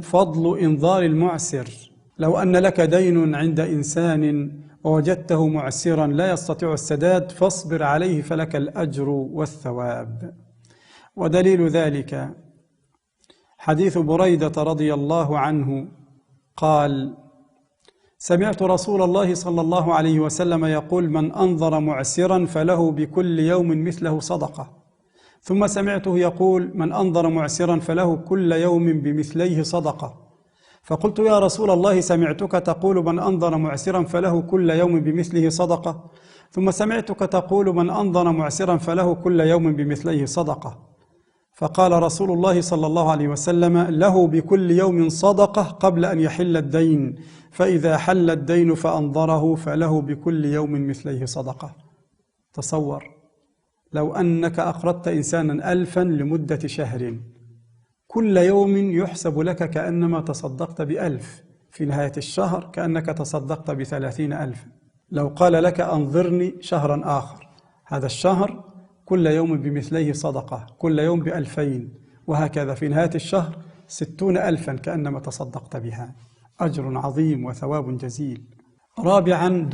فضل إنظار المعسر. لو أن لك دين عند إنسان ووجدته معسرا لا يستطيع السداد فاصبر عليه فلك الأجر والثواب. ودليل ذلك حديث بريدة رضي الله عنه قال: سمعت رسول الله صلى الله عليه وسلم يقول: من أنظر معسرا فله بكل يوم مثله صدقة. ثم سمعته يقول: من أنظر معسرا فله كل يوم بمثليه صدقة. فقلت: يا رسول الله، سمعتك تقول من أنظر معسرا فله كل يوم بمثله صدقة، ثم سمعتك تقول من أنظر معسرا فله كل يوم بمثليه صدقة. فقال رسول الله صلى الله عليه وسلم: له بكل يوم صدقة قبل أن يحل الدين، فإذا حل الدين فأنظره فله بكل يوم مثليه صدقة. تصور لو أنك أقرضت إنسانا 1000 لمدة شهر، كل يوم يحسب لك كأنما تصدقت ب1000، في نهاية الشهر كأنك تصدقت ب30,000. لو قال لك أنظرني شهرا آخر، هذا الشهر كل يوم بمثليه صدقة، كل يوم ب2000، وهكذا في نهاية الشهر 60,000 كأنما تصدقت بها. أجر عظيم وثواب جزيل. رابعا